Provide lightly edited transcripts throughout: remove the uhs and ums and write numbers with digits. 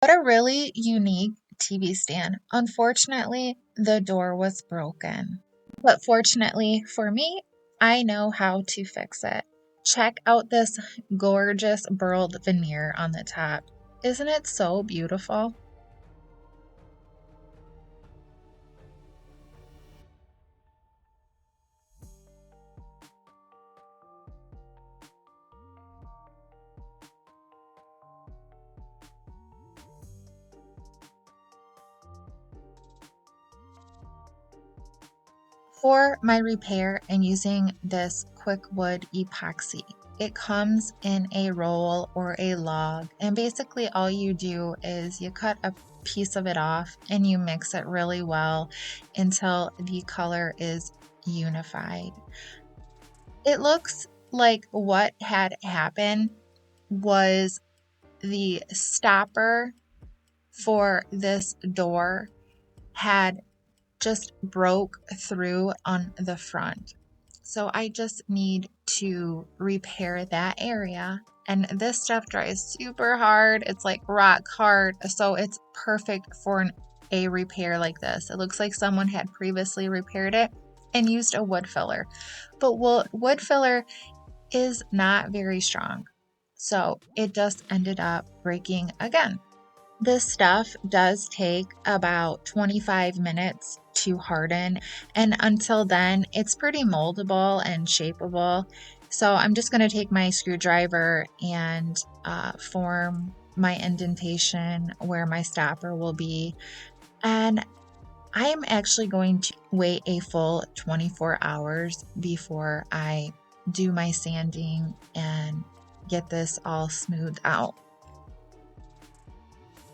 What a really unique TV stand. Unfortunately, the door was broken. But fortunately for me, I know how to fix it. Check out this gorgeous burled veneer on the top. Isn't it so beautiful? For my repair, I'm using this quick wood epoxy. It comes in a roll or a log, and basically all you do is you cut a piece of it off and you mix it really well until the color is unified. It looks like what had happened was the stopper for this door had just broke through on the front. So I just need to repair that area. And this stuff dries super hard. It's like rock hard. So it's perfect for a repair like this. It looks like someone had previously repaired it and used a wood filler. But wood filler is not very strong. So it just ended up breaking again. This stuff does take about 25 minutes to harden, and until then, it's pretty moldable and shapeable. So I'm just going to take my screwdriver and form my indentation where my stopper will be. And I'm actually going to wait a full 24 hours before I do my sanding and get this all smoothed out.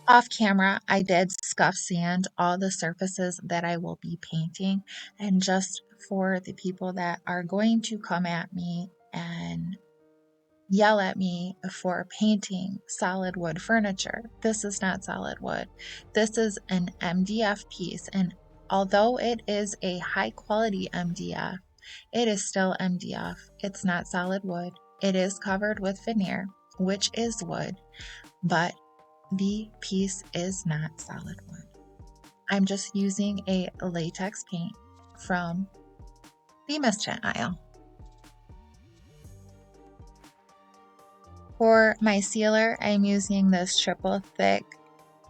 Off camera, I did scuff sand all the surfaces that I will be painting, and just for the people that are going to come at me and yell at me for painting solid wood furniture, this is not solid wood. This is an MDF piece, and although it is a high quality MDF, it is still MDF. It's not solid wood. It is covered with veneer, which is wood, but the piece is not solid wood. I'm just using a latex paint from the misprint aisle. For my sealer, I'm using this triple thick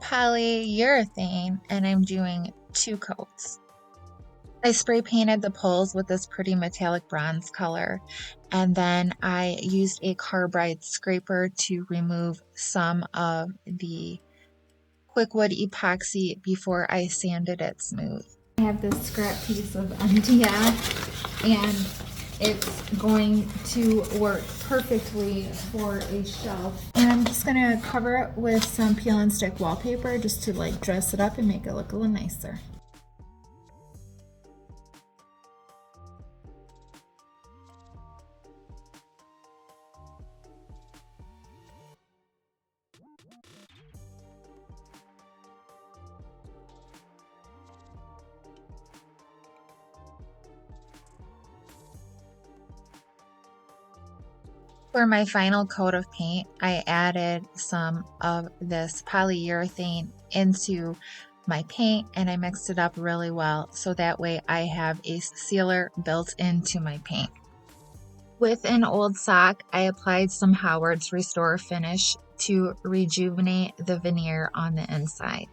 polyurethane, and I'm doing 2 coats. I spray painted the poles with this pretty metallic bronze color, and then I used a carbide scraper to remove some of the quickwood epoxy before I sanded it smooth. I have this scrap piece of MDF, and it's going to work perfectly for a shelf. And I'm just gonna cover it with some peel and stick wallpaper just to like dress it up and make it look a little nicer. For my final coat of paint, I added some of this polyurethane into my paint, and I mixed it up really well so that way I have a sealer built into my paint. With an old sock, I applied some Howard's Restore Finish to rejuvenate the veneer on the inside.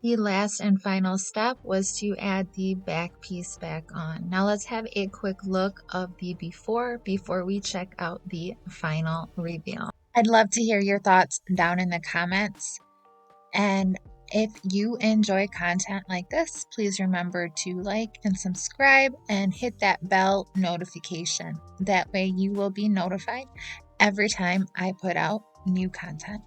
The last and final step was to add the back piece back on. Now let's have a quick look of the before we check out the final reveal. I'd love to hear your thoughts down in the comments. And if you enjoy content like this, please remember to like and subscribe and hit that bell notification. That way you will be notified every time I put out new content.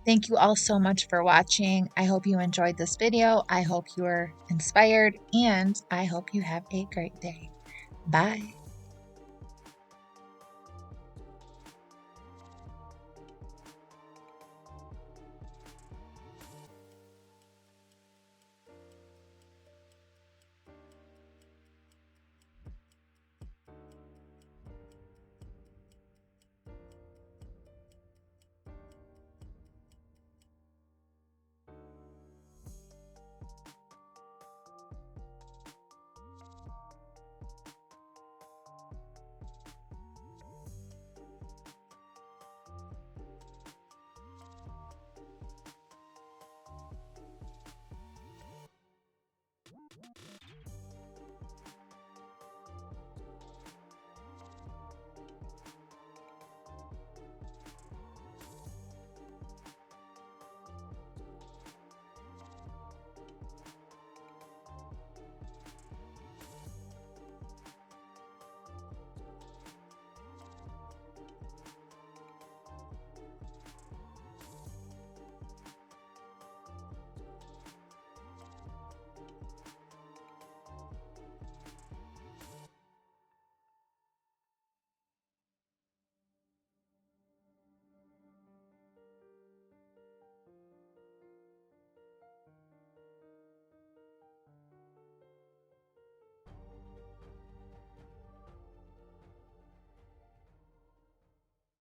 Thank you all so much for watching. I hope you enjoyed this video. I hope you are inspired, and I hope you have a great day. Bye.